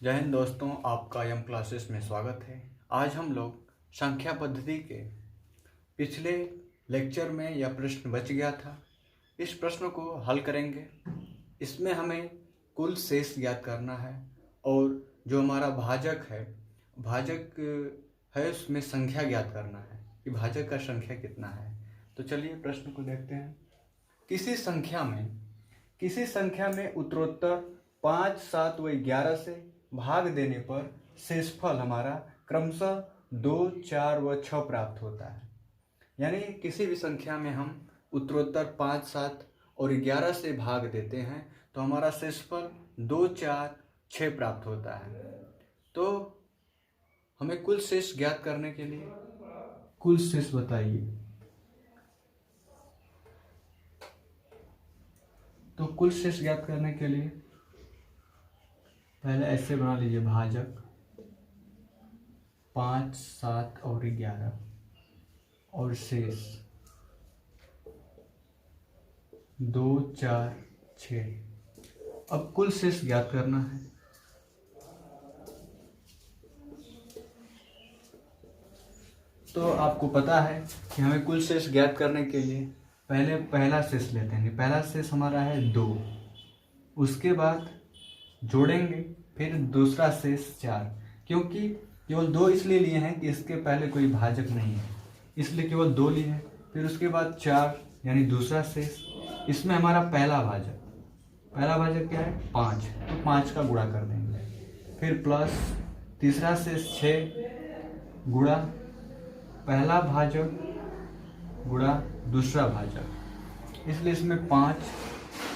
जय हिंद दोस्तों, आपका यम क्लासेस में स्वागत है। आज हम लोग संख्या पद्धति के पिछले लेक्चर में यह प्रश्न बच गया था, इस प्रश्न को हल करेंगे। इसमें हमें कुल शेष ज्ञात करना है और जो हमारा भाजक है उसमें संख्या ज्ञात करना है कि भाजक का संख्या कितना है। तो चलिए प्रश्न को देखते हैं। किसी संख्या में उत्तरोत्तर 5, 7 व 11 से भाग देने पर शेषफल हमारा क्रमशः 2, 4 व 6 प्राप्त होता है। यानी किसी भी संख्या में हम उत्तरोत्तर 5, 7 और 11 से भाग देते हैं तो हमारा शेषफल 2, 4, 6 प्राप्त होता है। तो हमें कुल शेष ज्ञात करने के लिए कुल शेष बताइए। तो कुल शेष ज्ञात करने के लिए पहले ऐसे बना लीजिए, भाजक 5, 7 और 11 और शेष 2, 4, 6। अब कुल शेष ज्ञात करना है। तो आपको पता है कि हमें कुल शेष ज्ञात करने के लिए पहले पहला शेष लेते हैं। पहला शेष हमारा है 2, उसके बाद जोड़ेंगे फिर दूसरा शेष 4, क्योंकि केवल 2 इसलिए लिए हैं कि इसके पहले कोई भाजक नहीं है, इसलिए केवल 2 लिए हैं। फिर उसके बाद 4 यानी दूसरा शेष। इसमें हमारा पहला भाजक क्या है? 5, तो 5 का गुणा कर देंगे। फिर प्लस तीसरा शेष 6 गुणा पहला भाजक गुणा दूसरा भाजक, इसलिए इसमें 5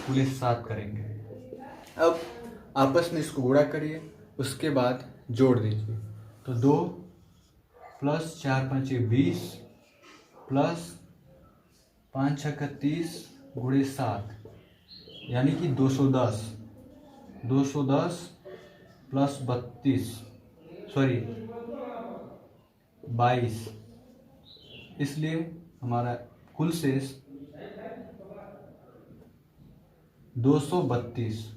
गुणे 7 करेंगे। अब आपस में इसको गुणा करिए, उसके बाद जोड़ दीजिए। तो 2 प्लस 4, 5 20 प्लस 5 6 30 गुणे 7 यानी कि 210 प्लस 22, इसलिए हमारा कुल शेष 232।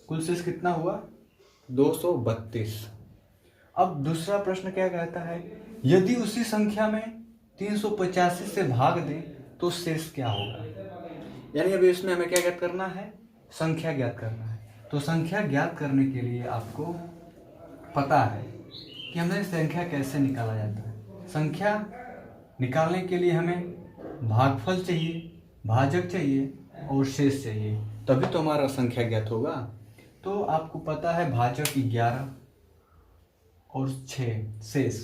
कुल शेष कितना हुआ? 232। अब दूसरा प्रश्न क्या कहता है? यदि उसी संख्या में 385 से भाग दें तो शेष क्या होगा? यानी अभी इसमें हमें क्या ज्ञात करना है? संख्या ज्ञात करना है। तो संख्या ज्ञात करने के लिए आपको पता है कि हमें संख्या कैसे निकाला जाता है। संख्या निकालने के लिए हमें भागफल चाहिए, भाजक चाहिए और शेष चाहिए, तभी तो हमारा संख्या ज्ञात होगा। तो आपको पता है भाजक 11 और 6 शेष।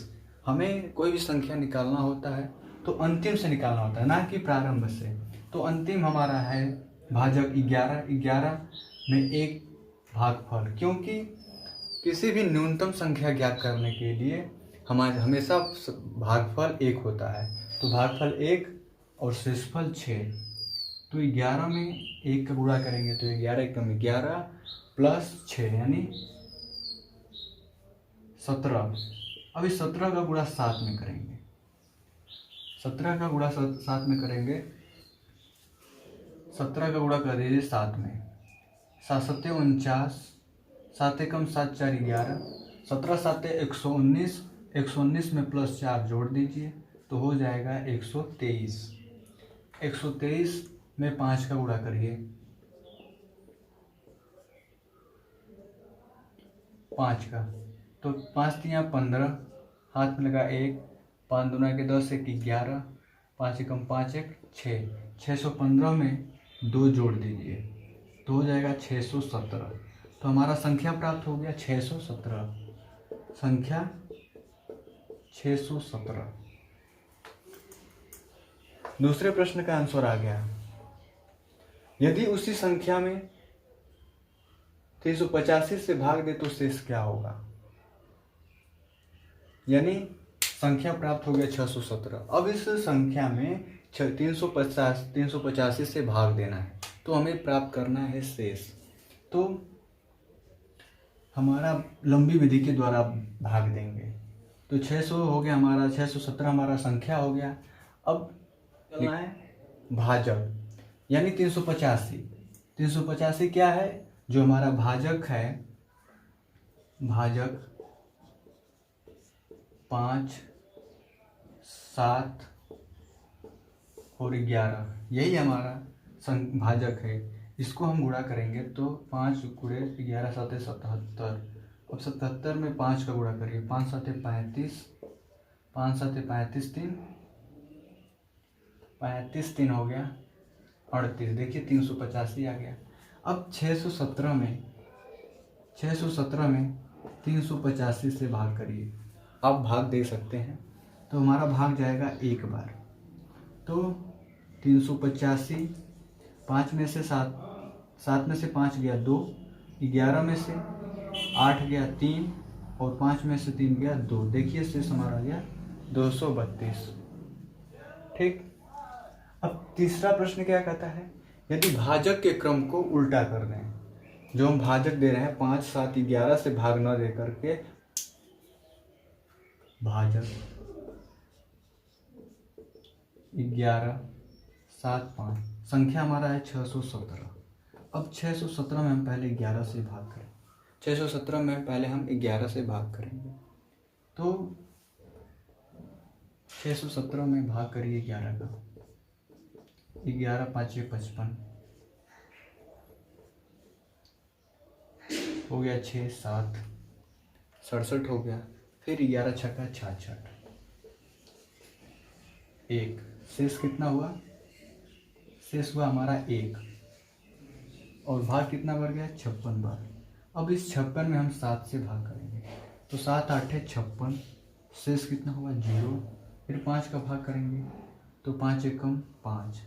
हमें कोई भी संख्या निकालना होता है तो अंतिम से निकालना होता है, ना कि प्रारंभ से। तो अंतिम हमारा है भाजक 11 में 1 भागफल, क्योंकि किसी भी न्यूनतम संख्या ज्ञात करने के लिए हमारे हमेशा भागफल 1 होता है। तो भागफल 1 और शेषफल 6। तो 11 में 1 का गुणा करेंगे तो 11 एकम 11 प्लस 6 यानी 17। अब इस 17 का गुणा 7 में करेंगे। 17 का गुणा 7 में करेंगे। 17 का गुणा कर दीजिए 7 में। 7 7 49, 7 एकम 7 4 11, 17 7 119, 119 में प्लस 4 जोड़ दीजिए तो हो जाएगा 123। 123 में 5 का गुणा करिए, 5 का, तो 5 3 15, हाथ में लगा 1, 5 दूना के 10, 1 11, 5 एकम 5 1 6, 615 में 2 जोड़ दीजिए तो हो जाएगा 617। तो हमारा संख्या प्राप्त हो गया 617। संख्या 617। दूसरे प्रश्न का आंसर आ गया। यदि उसी संख्या में 385 से भाग दे तो शेष क्या होगा? यानी संख्या प्राप्त हो गया 617। अब इस संख्या में 385 से भाग देना है तो हमें प्राप्त करना है शेष। तो हमारा लंबी विधि के द्वारा भाग देंगे। तो 600 हो गया हमारा, 617 हमारा संख्या हो गया। अब लिखना है भाजक, यानी 385। 385 क्या है? जो हमारा भाजक है भाजक 5, 7 और 11, यही हमारा भाजक है। इसको हम गुणा करेंगे तो 5 गुणे 11 7 77। अब 77 में 5 का गुणा करिए, 5 7 35, 5 7 35, 3 हो गया 38। देखिए 385 आ गया। अब 617 में 385 से भाग करिए। आप भाग दे सकते हैं तो हमारा भाग जाएगा एक बार, तो 385, 5 में से 7 में से 5 गया 2, 11 में से 8 गया 3 और 5 में से 3 गया 2। देखिए शेष हमारा आ गया 232। ठीक। अब तीसरा प्रश्न क्या कहता है, यदि भाजक के क्रम को उल्टा कर दें। जो हम भाजक दे रहे हैं 5 7 11 से भाग न दे करके भाजक 11 7 5, संख्या हमारा है 617। अब 617 में हम पहले 11 से भाग करें, 617 में पहले हम 11 से भाग करेंगे, तो 617 में भाग करिए 11 का, 11 5 55 हो गया, 6 7 67 हो गया, फिर 11 छक्का 66, 1 शेष कितना हुआ, शेष हुआ हमारा 1 और भाग कितना बढ़ गया 56 बार। अब इस 56 में हम 7 से भाग करेंगे तो 7 8 56, शेष कितना हुआ 0, फिर 5 का भाग करेंगे तो 5 एकम 5,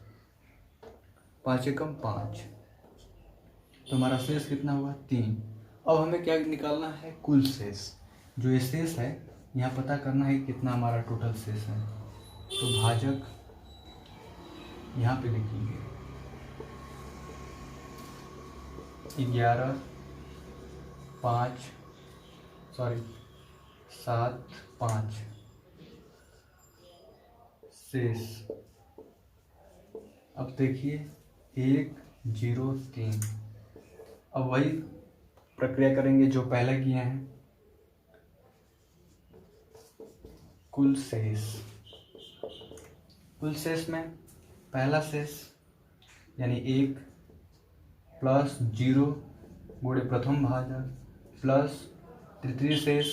5 एकम 5, तो हमारा शेष कितना हुआ 3। अब हमें क्या निकालना है, कुल शेष। जो ये शेष है यहाँ पता करना है कितना हमारा टोटल शेष है, तो भाजक यहाँ पे लिखेंगे 11 5 7 5 शेष। अब देखिए 1 0 3। अब वही प्रक्रिया करेंगे जो पहले किए हैं, कुल शेष। कुल शेष में पहला शेष यानी 1 प्लस 0 गुणे प्रथम भाजक प्लस तृतीय शेष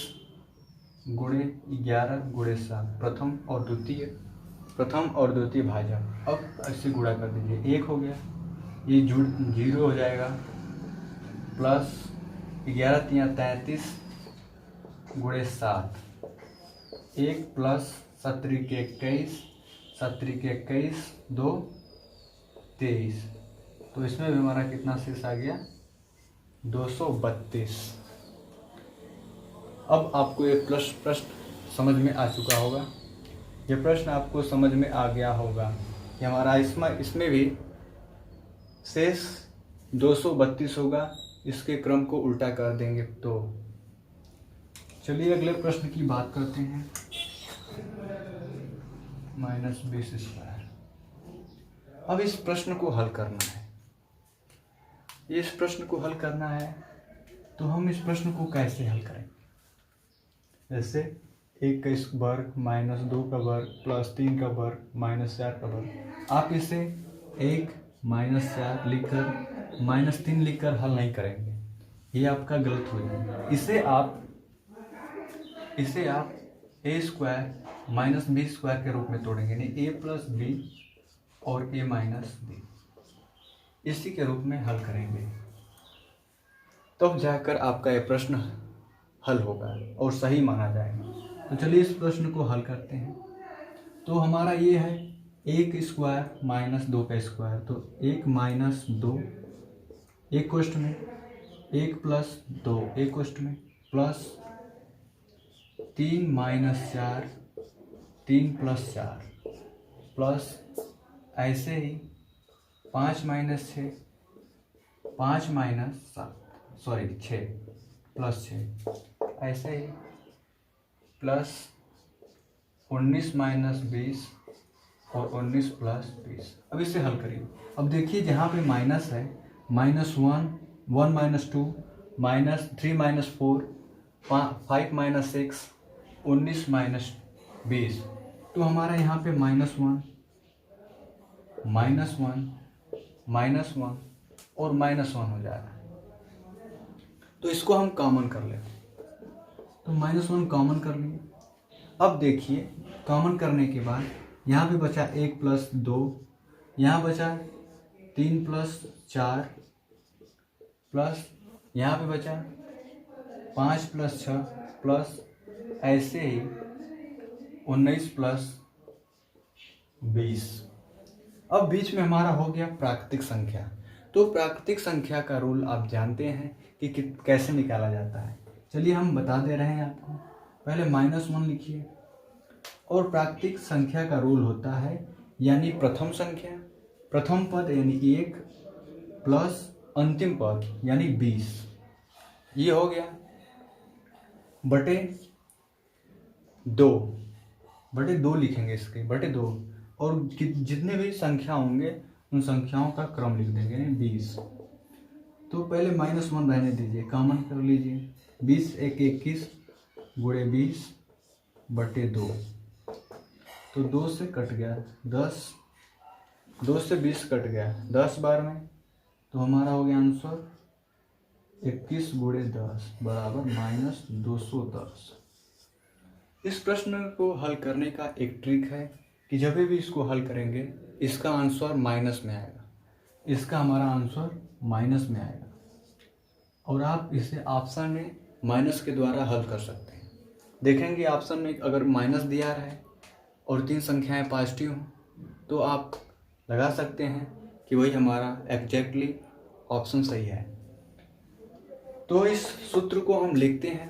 गुणे 11 गुणे 7, प्रथम और द्वितीय भाजक। अब ऐसे गुणा कर दीजिए, 1 हो गया, ये 0 हो जाएगा, प्लस 11 3 33 गुणे 7, 1 प्लस 7 के 21, 7 के 21 2 23, तो इसमें भी हमारा कितना शेष आ गया 232। अब आपको ये प्रश्न समझ में आ चुका होगा, ये प्रश्न आपको समझ में आ गया होगा कि हमारा इसमें भी शेष 232 होगा। इसके क्रम को उल्टा कर देंगे तो चलिए अगले प्रश्न की बात करते हैं। -20²। अब इस प्रश्न को हल करना है, इस प्रश्न को हल करना है तो हम इस प्रश्न को कैसे हल करेंगे, जैसे 1 का वर्ग -2 का वर्ग प्लस 3 का वर्ग -4 का वर्ग। आप इसे 1 -4 लिखकर -3 लिखकर हल नहीं करेंगे, ये आपका गलत हो जाएगा। इसे आप a² -b² के रूप में तोड़ेंगे, यानी a + b और a - b, इसी के रूप में हल करेंगे, तब जाकर आपका यह प्रश्न हल होगा और सही माना जाएगा। तो चलिए इस प्रश्न को हल करते हैं। तो हमारा ये है 1² - 2 का स्क्वायर, तो 1 - 2 एक कोष्ठ में, 1 + 2 एक कोष्ठ में, प्लस 3 - 4 3 + 4 प्लस ऐसे ही 5 - 6 5 - 6 प्लस 6, ऐसे ही प्लस 19 - 20 और 19 + 20। अब इसे हल करिए। अब देखिए जहाँ पे माइनस है, -1 1 - 2 -3 - 4 5 माइनस 6 19 माइनस 20, तो हमारा यहाँ पे -1 -1 और -1 हो जाएगा। तो इसको हम कॉमन कर लेते हैं, तो -1 कॉमन कर लिए। अब देखिए कॉमन करने के बाद यहाँ पे बचा 1 + 2, यहाँ बचा 3 + 4 प्लस यहाँ पे बचा 5 + 6 प्लस ऐसे ही 19 + 20। अब बीच में हमारा हो गया प्राकृतिक संख्या। तो प्राकृतिक संख्या का रूल आप जानते हैं कि कैसे निकाला जाता है। चलिए हम बता दे रहे हैं आपको। पहले -1 लिखिए, और प्राकृतिक संख्या का रूल होता है यानी प्रथम संख्या, प्रथम पद यानी 1 प्लस अंतिम पद यानी 20, ये हो गया बटे 2 लिखेंगे, इसके बटे 2, और जितने भी संख्या होंगे उन संख्याओं का क्रम लिख देंगे 20। तो पहले -1 रहने दीजिए, कॉमन कर लीजिए। 20 × 1 = 21 गुणे 20 बटे 2, तो 2 से कट गया 10, 2 से 20 कट गया 10 बार में, तो हमारा हो गया आंसर 21 × 10 बराबर -210। इस प्रश्न को हल करने का एक ट्रिक है कि जब भी इसको हल करेंगे इसका आंसर माइनस में आएगा, इसका हमारा आंसर माइनस में आएगा, और आप इसे ऑप्शन में माइनस के द्वारा हल कर सकते हैं। देखेंगे ऑप्शन में अगर माइनस दिया रहा है और 3 संख्याएं पॉजिटिव हों तो आप लगा सकते हैं कि वही हमारा एग्जैक्टली ऑप्शन सही है। तो इस सूत्र को हम लिखते हैं